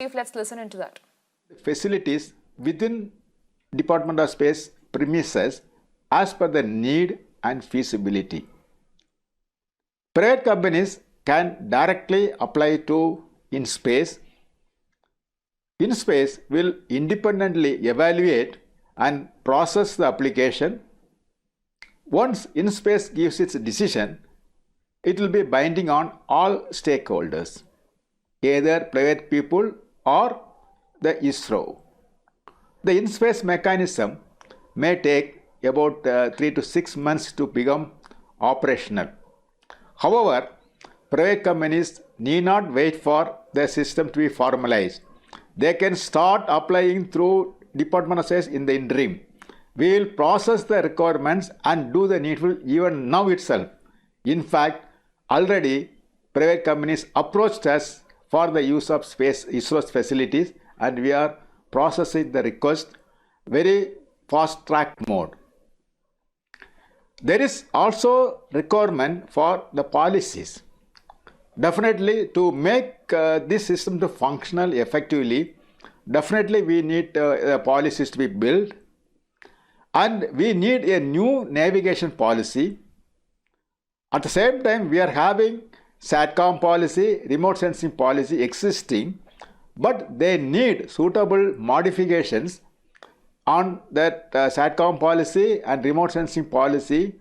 Let's listen into that. Facilities within Department of Space premises as per the need and feasibility. Private companies can directly apply to IN-SPACe. IN-SPACe will independently evaluate and process the application. Once IN-SPACe gives its decision, it will be binding on all stakeholders, either private people or the ISRO. The IN-SPACe mechanism may take about 3 to 6 months to become operational. However, private companies need not wait for the system to be formalized. They can start applying through Department of Space in the interim. We will process the requirements and do the needful even now itself. In fact, already private companies approached us for the use of ISRO's facilities, and we are processing the request very fast track mode. There is also requirement for the policies. Definitely, to make this system to functional effectively, definitely we need policies to be built, and we need a new navigation policy. At the same time, we are having SATCOM policy, remote sensing policy existing, but they need suitable modifications on that SATCOM policy and remote sensing policy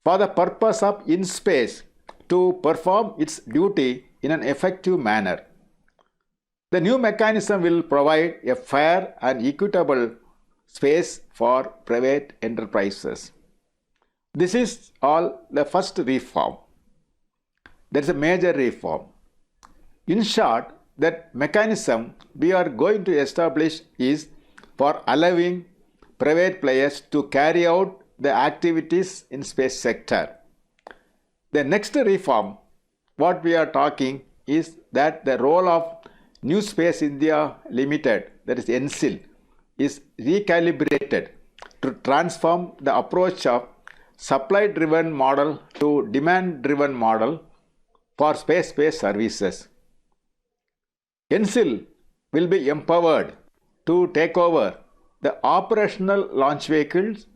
for the purpose of IN-SPACe to perform its duty in an effective manner. The new mechanism will provide a fair and equitable space for private enterprises. This is all the first reform. There is a major reform. In short, that mechanism we are going to establish is for allowing private players to carry out the activities in space sector. The next reform, what we are talking is that the role of New Space India Limited, that is NSIL, is recalibrated to transform the approach of supply-driven model to demand-driven model for space-based services. NSIL will be empowered to take over the operational launch vehicles,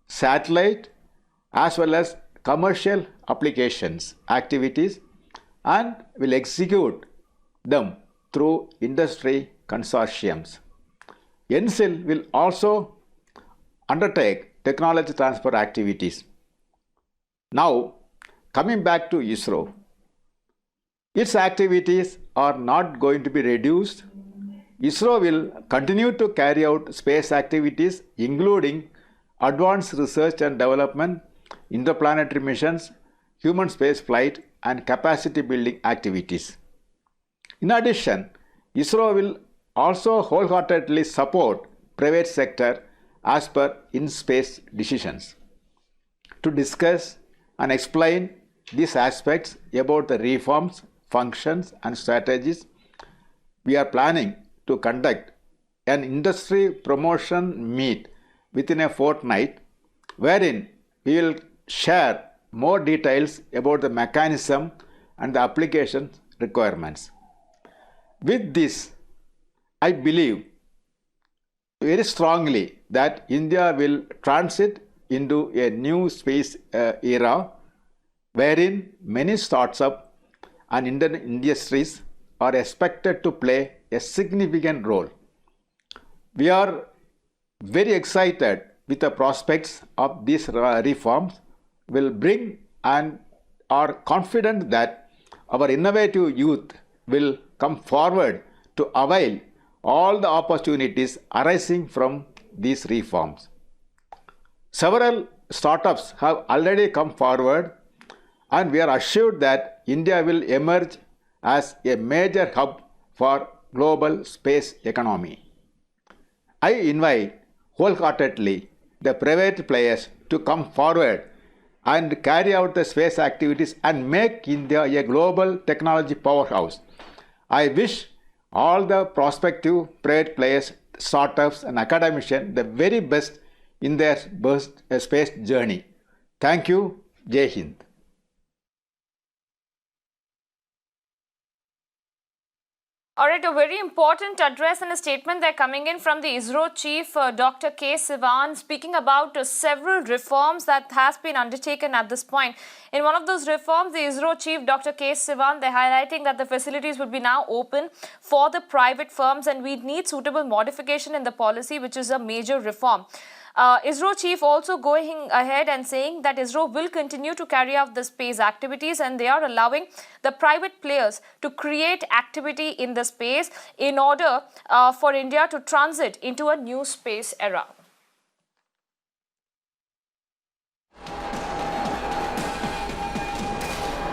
satellite, as well as commercial applications activities, and will execute them through industry consortiums. NSIL will also undertake technology transfer activities. Now, coming back to ISRO, its activities are not going to be reduced. ISRO will continue to carry out space activities, including advanced research and development, interplanetary missions, human space flight, and capacity building activities. In addition, ISRO will also wholeheartedly support private sector as per IN-SPACe decisions. To discuss and explain these aspects about the reforms, functions, and strategies, we are planning to conduct an industry promotion meet within a fortnight, wherein we will share more details about the mechanism and the application requirements. With this, I believe very strongly that India will transit into a new space era, wherein many startups and Indian industries are expected to play a significant role. We are very excited with the prospects of these reforms will bring, and are confident that our innovative youth will come forward to avail all the opportunities arising from these reforms. Several startups have already come forward, and we are assured that India will emerge as a major hub for global space economy. I invite wholeheartedly the private players to come forward and carry out the space activities and make India a global technology powerhouse. I wish all the prospective private players, startups, and academicians the very best in their space journey. Thank you. Jai Hind. All right, a very important address and a statement they're coming in from the ISRO chief, Dr. K. Sivan, speaking about several reforms that has been undertaken at this point. In one of those reforms, the ISRO chief, Dr. K. Sivan, they're highlighting that the facilities would be now open for the private firms and we need suitable modification in the policy, which is a major reform. ISRO chief also going ahead and saying that ISRO will continue to carry out the space activities and they are allowing the private players to create activity in the space in order for India to transit into a new space era.